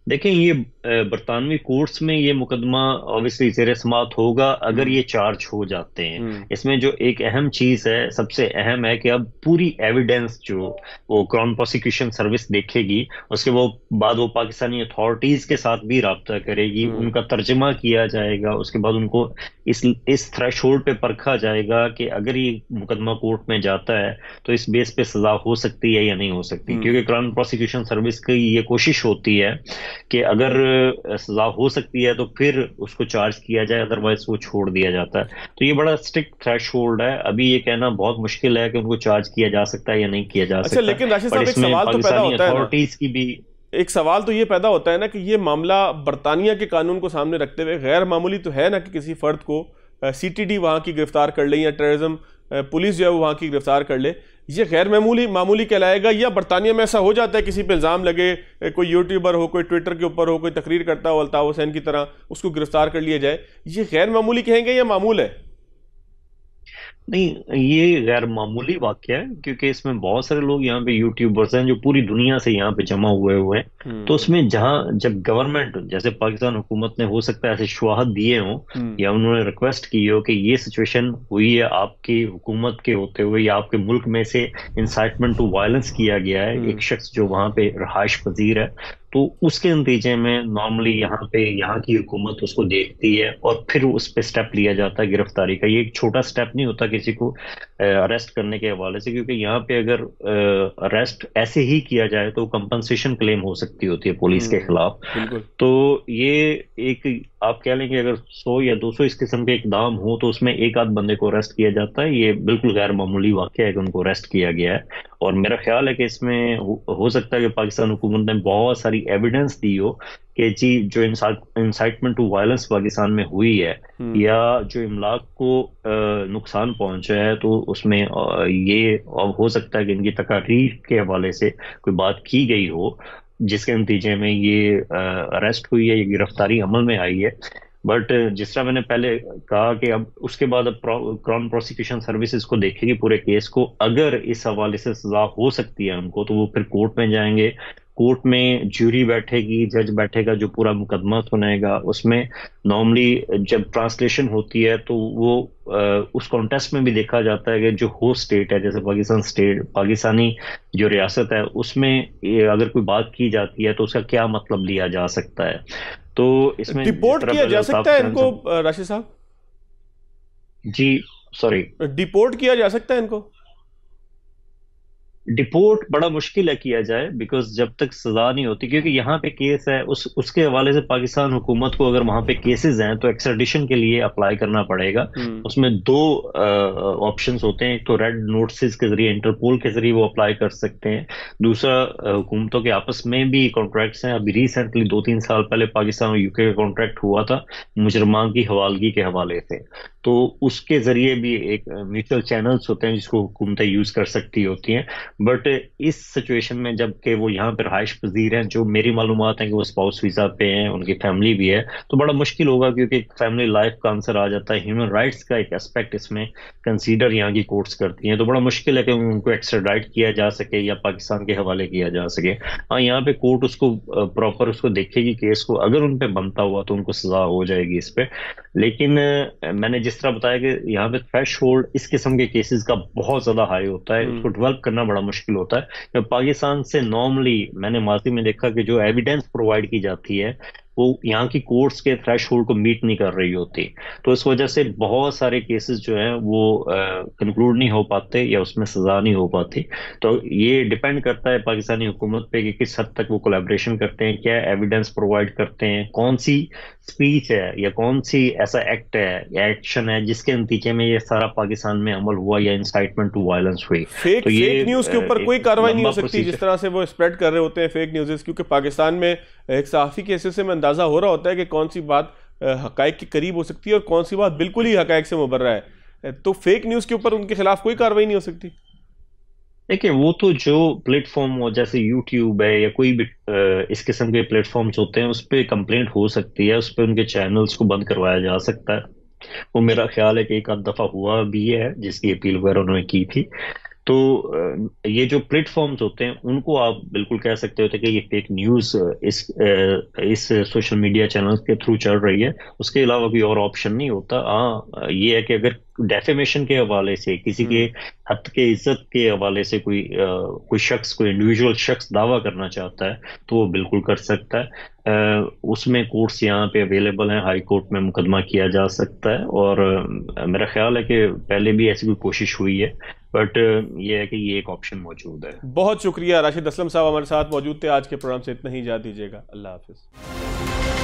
देखें, ये बरतानवी कोर्ट्स में ये मुकदमा ऑब्वियसली ज़ेर समाअत होगा अगर ये चार्ज हो जाते हैं। इसमें जो एक अहम चीज़ है, सबसे अहम है कि अब पूरी एविडेंस जो वो क्राउन प्रोसिक्यूशन सर्विस देखेगी, उसके बाद वो पाकिस्तानी अथॉरिटीज़ के साथ भी रब्ता करेगी, उनका तर्जमा किया जाएगा, उसके बाद उनको इस थ्रेशोल्ड पे परखा जाएगा कि अगर ये मुकदमा कोर्ट में जाता है तो इस बेस पे सजा हो सकती है या नहीं हो सकती। क्योंकि क्राउन प्रोसिक्यूशन सर्विस की ये कोशिश होती है कि अगर सजा हो सकती है तो फिर उसको चार्ज किया जाए, अदरवाइज वो छोड़ दिया जाता है। तो ये बड़ा स्ट्रिक्ट थ्रेशोल्ड है। अभी ये कहना बहुत मुश्किल है कि उनको चार्ज किया जा सकता है या नहीं किया जा सकता। लेकिन राशिद साहब, एक सवाल तो पैदा होता है, अथॉरिटीज की भी एक सवाल तो ये पैदा होता है ना कि ये मामला बरतानिया के कानून को सामने रखते हुए गैर मामूली तो है ना कि किसी फर्द को CTD वहाँ की गिरफ्तार कर ले या टेररिज्म पुलिस जो है वो वहाँ की गिरफ्तार कर ले, ये गैर मामूली कहलाएगा? या बरतानिया में ऐसा हो जाता है किसी पे इल्ज़ाम लगे, कोई यूट्यूबर हो, कोई ट्विटर के ऊपर हो, कोई तकरीर करता हो अल्ताफ हुसैन की तरह, उसको गिरफ्तार कर लिया जाए, ये गैर मामूली कहेंगे या मामूल है? नहीं, ये गैर मामूली वाकया है, क्योंकि इसमें बहुत सारे लोग यहाँ पे यूट्यूबर्स हैं जो पूरी दुनिया से यहाँ पे जमा हुए हुए हैं। तो उसमें जहाँ जब गवर्नमेंट, जैसे पाकिस्तान हुकूमत ने हो सकता है ऐसे शुहादत दिए हों या उन्होंने रिक्वेस्ट की हो कि ये सिचुएशन हुई है आपकी हुकूमत के होते हुए या आपके मुल्क में से इंसाइटमेंट टू वायलेंस किया गया है एक शख्स जो वहां पे रहायश पजीर है, तो उसके नतीजे में नॉर्मली यहाँ पे यहाँ की हुकूमत उसको देखती है और फिर उस पर स्टेप लिया जाता है गिरफ्तारी का। ये एक छोटा स्टेप नहीं होता किसी को अरेस्ट करने के हवाले से, क्योंकि यहाँ पे अगर अरेस्ट ऐसे ही किया जाए तो कंपनसेशन क्लेम हो सकती होती है पुलिस के खिलाफ। तो ये एक आप कह लेंगे अगर 100 या 200 इस किस्म के इकदाम हो तो उसमें एक आध बंदे को अरेस्ट किया जाता है। ये बिल्कुल गैर मामूली वाकया है कि उनको अरेस्ट किया गया है। और मेरा ख्याल है कि इसमें हो सकता है कि पाकिस्तान हुकूमत ने बहुत सारी एविडेंस दी हो कि जी जो इंसाइटमेंट टू वायलेंस पाकिस्तान में हुई है या जो इमलाक को नुकसान पहुंचा है, तो उसमें ये हो सकता है कि इनकी तकारीर के हवाले से कोई बात की गई हो जिसके नतीजे में ये अरेस्ट हुई है, ये गिरफ्तारी अमल में आई है। बट जिस तरह मैंने पहले कहा कि अब उसके बाद अब क्राउन प्रोसिक्यूशन सर्विसेज को देखेगी पूरे केस को, अगर इस हवाले से सजा हो सकती है उनको तो वो फिर कोर्ट में जाएंगे। कोर्ट में ज्यूरी बैठेगी, जज बैठेगा जो पूरा मुकदमा सुनाएगा। उसमें नॉर्मली जब ट्रांसलेशन होती है तो वो उस कॉन्टेस्ट में भी देखा जाता है कि जो होस्ट स्टेट है, जैसे पाकिस्तान स्टेट, पाकिस्तानी जो रियासत है, उसमें अगर कोई बात की जाती है तो उसका क्या मतलब लिया जा सकता है। तो इसमें डिपोर्ट किया जा सकता है इनको राशिद साहब? जी सॉरी, डिपोर्ट किया जा सकता है इनको? डिपोर्ट बड़ा मुश्किल है किया जाए, बिकॉज जब तक सजा नहीं होती, क्योंकि यहाँ पे केस है उसके हवाले से पाकिस्तान हुकूमत को अगर वहां पे केसेस हैं तो एक्स्ट्राडिशन के लिए अप्लाई करना पड़ेगा। उसमें दो ऑप्शंस होते हैं, एक तो रेड नोटिस के जरिए, इंटरपोल के जरिए वो अप्लाई कर सकते हैं। दूसरा हुकूमतों के आपस में भी कॉन्ट्रैक्ट्स हैं। अभी रिसेंटली 2-3 साल पहले पाकिस्तान और यूके का कॉन्ट्रैक्ट हुआ था मुजरमान की हवालगी के हवाले से, तो उसके जरिए भी एक म्यूचुअल चैनल्स होते हैं जिसको हुकूमतें यूज कर सकती होती हैं। बट इस सिचुएशन में जबकि वो यहाँ पर रहायश पजीर हैं, जो मेरी मालूमात है कि वो स्पाउस वीजा पे हैं, उनकी फैमिली भी है, तो बड़ा मुश्किल होगा क्योंकि फैमिली लाइफ का आंसर आ जाता है। ह्यूमन राइट्स का एक एस्पेक्ट इसमें कंसीडर यहाँ की कोर्ट्स करती हैं, तो बड़ा मुश्किल है कि उनको एक्स्ट्राडाइट किया जा सके या पाकिस्तान के हवाले किया जा सके। हाँ, यहाँ पे कोर्ट उसको प्रॉपर उसको देखेगी केस को, अगर उन पे बनता हुआ तो उनको सजा हो जाएगी इस पे। लेकिन मैंने जिस तरह बताया कि यहाँ पे थ्रेश होल्ड इस किस्म के केसेस का बहुत ज्यादा हाई होता है, उसको डेवलप करना बड़ा मुश्किल होता है। पाकिस्तान से नॉर्मली मैंने माजी में देखा कि जो एविडेंस प्रोवाइड की जाती है वो यहाँ की कोर्ट्स के थ्रेश होल्ड को मीट नहीं कर रही होती, तो इस वजह से बहुत सारे केसेस जो हैं वो कंक्लूड नहीं हो पाते या उसमें सजा नहीं हो पाती। तो ये डिपेंड करता है पाकिस्तानी हुकूमत पे कि किस हद तक वो कोलैबोरेशन करते हैं, क्या एविडेंस प्रोवाइड करते हैं, कौन सी स्पीच है या कौन सी ऐसा एक्ट है या एक्शन है जिसके नतीजे में ये सारा पाकिस्तान में अमल हुआ या इंसाइटमेंट टू वायलेंस हुई। तो ये फेक न्यूज के ऊपर कोई कार्रवाई नहीं हो सकती जिस तरह से वो स्प्रेड कर रहे होते हैं फेक न्यूज़, क्योंकि पाकिस्तान में एक सहाफी के हिस्से से में अंदाजा हो रहा होता है कि कौन सी बात हकायक के करीब हो सकती है और कौन सी बात बिल्कुल ही हकायक से मुबर्रा है। तो फेक न्यूज के ऊपर उनके खिलाफ कोई कार्रवाई नहीं हो सकती? देखिए, वो तो जो प्लेटफॉर्म हो जैसे यूट्यूब है या कोई भी इस किस्म के प्लेटफॉर्म्स होते हैं उस पर कंप्लेंट हो सकती है, उस पर उनके चैनल्स को बंद करवाया जा सकता है। वो मेरा ख्याल है कि एक आध दफा हुआ भी है जिसकी अपील वगैरह उन्होंने की थी। तो ये जो प्लेटफॉर्म्स होते हैं उनको आप बिल्कुल कह सकते होते कि ये फेक न्यूज इस सोशल मीडिया चैनल के थ्रू चल रही है, उसके अलावा कोई और ऑप्शन नहीं होता। हाँ, ये है कि अगर डेफेमेशन के हवाले से किसी के हक के इज्जत के हवाले से कोई शख्स, कोई इंडिविजुअल शख्स दावा करना चाहता है तो वो बिल्कुल कर सकता है। उसमें कोर्ट्स यहाँ पे अवेलेबल हैं, हाई कोर्ट में मुकदमा किया जा सकता है। और मेरा ख्याल है कि पहले भी ऐसी कोई कोशिश हुई है, बट ये है कि ये एक ऑप्शन मौजूद है। बहुत शुक्रिया राशिद असलम साहब हमारे साथ मौजूद थे। आज के प्रोग्राम से इतना ही, इजाज़त दीजिएगा। अल्लाह हाफिज।